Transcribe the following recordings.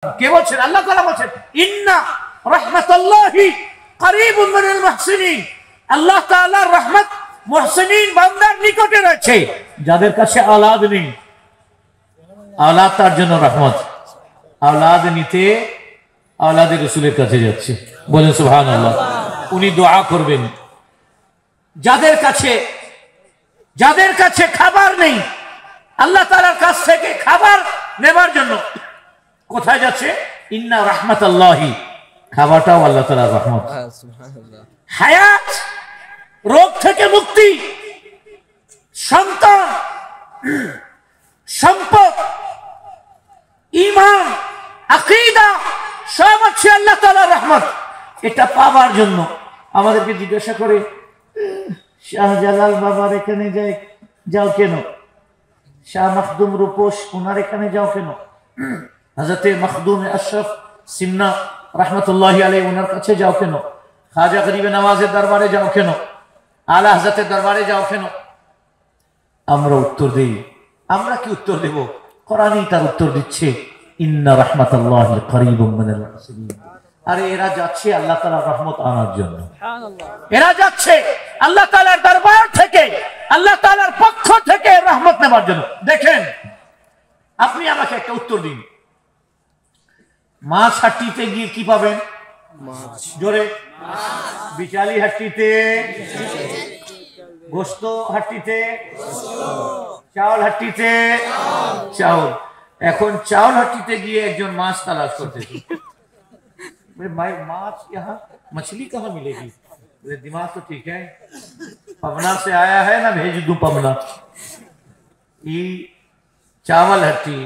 কে বলছেন? আল্লাহ তাআলা বলছেন ইন্না রাহমাতাল্লাহি করিবুম মিনাল মুহসিনিন। আল্লাহ তাআলার রহমত মুহসিনিন বান্দার নিকটে রয়েছে। যাদের কাছে আওলাদ নেই, আওলাদ তার জন্য রহমত। আওলাদ নিতে আওলাদে রাসূলের কাছে যাচ্ছে, বলেন সুবহানাল্লাহ। উনি দোয়া করবেন। যাদের কাছে খাবার নেই, আল্লাহ তাআলার কাছ থেকে খাবার নেবার জন্য কোথায় যাচ্ছে? ইন্না রাহমাতাল্লাহি, খাবারটাও আল্লাহ তাআলার রহমত। হায়াত, রোগ থেকে মুক্তি, সন্তান, সম্পদ, ঈমান, আকীদা সব হচ্ছে আল্লাহ তাআলার রহমত। এটা পাবার জন্য আমাদেরকে জিজ্ঞাসা করে শাহজালাল বাবার এখানে যাও কেন? শাহ মখদুম রূপোশ ওনার এখানে যাও কেন? হযরতে মখদুম আশরাফ সিমনা রাহমাতুল্লাহি আলাইহি ওনার কাছে যাও কেন? খাজা গরিবে নওয়াজের দরবারে যাও কেন? আলা হযরতের দরবারে যাও কেন? আমরা উত্তর দেই। আমরা কি উত্তর দেব? কোরআনই তার উত্তর দিচ্ছে, ইন্না রাহমাতাল্লাহি করিবুম মিনাল মুহসিনিন। আরে এরা যাচ্ছে আল্লাহ তাআলার রহমত আনার জন্য। এরা যাচ্ছে আল্লাহ তাআলার দরবার থেকে, আল্লাহ তাআলার পক্ষ থেকে রহমত নেবার জন্য। দেখেন, আপনি আমাকে একটা উত্তর দিন। মাছ হাট্টিতে গিয়ে কি পাবেন? জোরে। বিচালি হাট্টিতে, গোস্ত হাট্টিতে, চাউল হাট্টিতে চাউল। এখন চাউল হাট্টিতে গিয়ে একজন মাছ তালাশ করতেছে। भाई माछ यहाँ मछली कहाँ मिलेगी? दिमाग तो ठीक है, पवना से आया है ना, भेज दूं पवना। ये चावल हट्टी,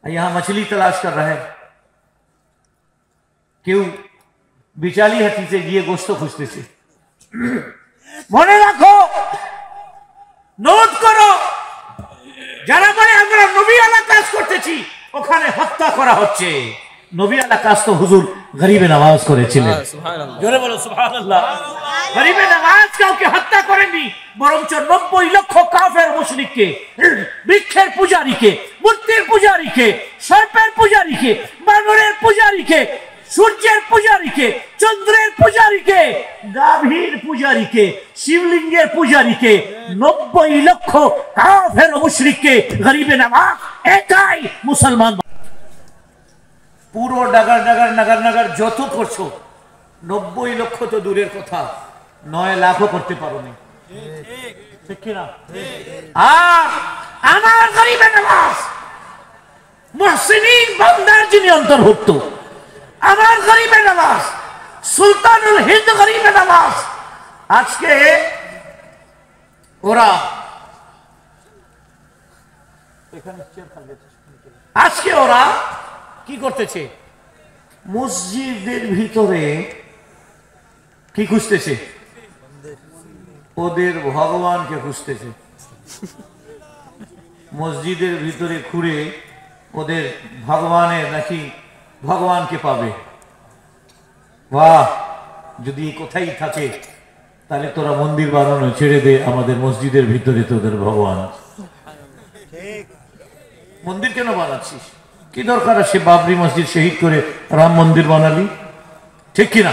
यहाँ मछली तलाश कर रहे हैं। क्यों? बिचाली हट्टी से गए गोश्त खुजते से। মনে রাখো, নোট করো, যারা বলে আমরা নবী আলা কাজ করতেছি, ওখানে হত্যা করা হচ্ছে। নবী আলা কাজ তো হুজুর গরিবে নওয়াজ করেছিলেন। জোরে বলো সুবহানাল্লাহ। গরিবে নওয়াজ কাউকে হত্যা করেননি, বরঞ্চ 90 লক্ষ কাফের মুশরিককে, বৃক্ষের পূজারীকে, মূর্তির পূজারীকে, সর্পের পূজারীকে, বানরের পূজারীকে, সূর্যের পূজারীকে, চন্দ্রের পূজারীকে, গাভীর পূজারীকে, শিবলিঙ্গের পূজারীকে, 90 লক্ষ কাফের মুশরিককে গরিবে নওয়াজ একাই মুসলমান। পুরো ডাগার ডাগার নাগার নাগার যত করছো, 90 লক্ষ তো দূরের কথা, 9 লাখও করতে পারো নি। ঠিক কিনা? আর আমার গরিবে নওয়াজ মুহসিনিন বান্দার যিনি অন্তর্ভুক্ত, আমার গরিবে নওয়াজ সুলতানুল হিন্দ গরিবে নওয়াজ, আজকে ওরা কি করতেছে? মসজিদের ভিতরে কি খুঁজতেছে? ওদের ভগবানকে খুঁজতেছে। মসজিদের ভিতরে ঘুরে ওদের ভগবানের নাকি ভগবানকে পাবে। বাহ, যদি কোথায় থাকে তাহলে তোরা মন্দির বানানো ছেড়ে দে, আমাদের মসজিদের ভিতরে তোদের ভগবান। মন্দির কেন বানাচ্ছিস? কি দরকার আছে বাবরি মসজিদ শহীদ করে রাম মন্দির বানালি? ঠিক কিনা?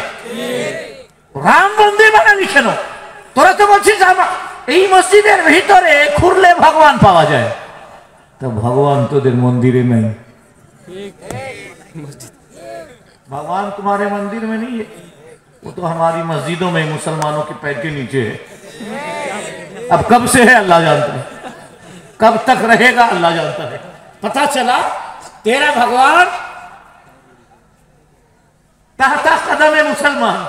রাম মন্দির বানালি কেন? তোরা তো বলছিস এই মসজিদের ভিতরে খুঁড়লে ভগবান পাওয়া যায়। তো ভগবান তোদের মন্দিরে नहीं, भगवान तुम्हारे मंदिर में नहीं है, वो तो हमारी मस्जिदों में मुसलमानों के पैर के नीचे है। अब कब से है अल्लाह जानता है, कब तक रहेगा अल्लाह जानता है। पता चला तेरा भगवान तहता कदम है मुसलमान।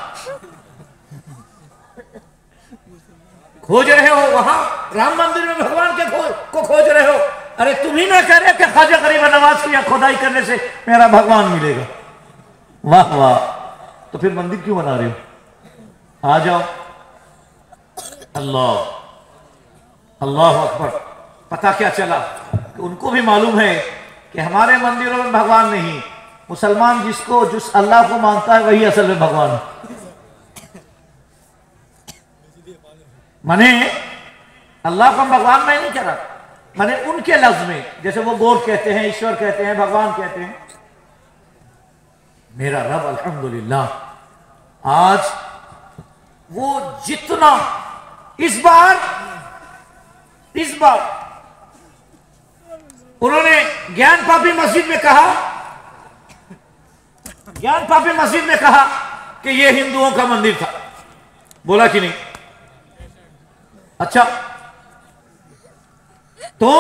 खोज रहे हो वहां राम मंदिर में भगवान के को खोज रहे हो। अरे तुम ही ना कह रहे कि ख्वाजा गरीब नवाज की खुदाई करने से मेरा भगवान मिलेगा। वाह वाह, तो फिर मंदिर क्यों बना रहे हो? आ जाओ। अल्लाह अल्लाह अकबर। पता क्या चला कि उनको भी मालूम है कि हमारे मंदिरों में भगवान नहीं, मुसलमान जिस अल्लाह को मानता है वही असल में भगवान है। माने अल्लाह को हम भगवान में नहीं कह रहा, माने उनके लफ्ज में, जैसे वो गॉड कहते हैं, ईश्वर कहते हैं, भगवान कहते हैं। मेरा रब अल्हम्दुलिल्लाह आज वो जितना इस बार उन्होंने ज्ञान पापी मस्जिद में कहा कि ये हिंदुओं का मंदिर था, बोला कि नहीं? अच्छा, तो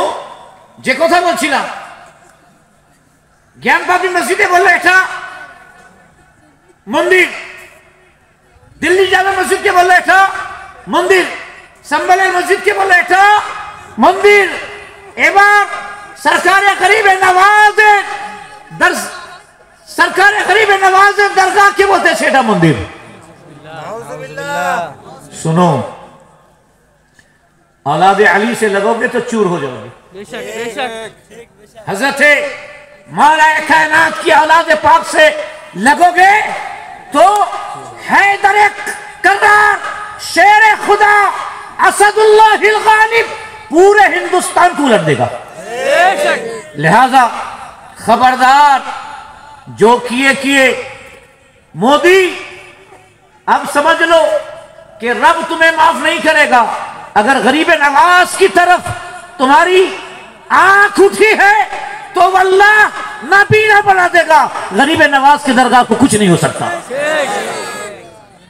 जे कथा बोलছিলাম ज्ञान पापी मस्जिदे बोलले এটা मंदिर, दिल्ली जामा मस्जिद के बोलले এটা मंदिर, संबलेर मस्जिद के बोलले এটা मंदिर। এবার सरकारे गरीबे नवाज़ेर दरगाह के बोलते সেটা मंदिर। सुनो, औलादे अली से लगोगे तो चूर हो जाओगे। बेशक बेशक। हजरत मौला कायनात की औलादे पाक से लगोगे तो हैदर कर्रार, शेर खुदा, असदुल्लाहिल गालिब पूरे हिंदुस्तान को उलट देगा। लिहाजा खबरदार, जो किए मोदी, अब समझ लो कि रब तुम्हें माफ नहीं करेगा। अगर गरीबे नवाज की तरफ तुम्हारी आंख उठी है तो वल्लाह नाबीना बना देगा। गरीबे नवाज की दरगाह को कुछ नहीं हो सकता।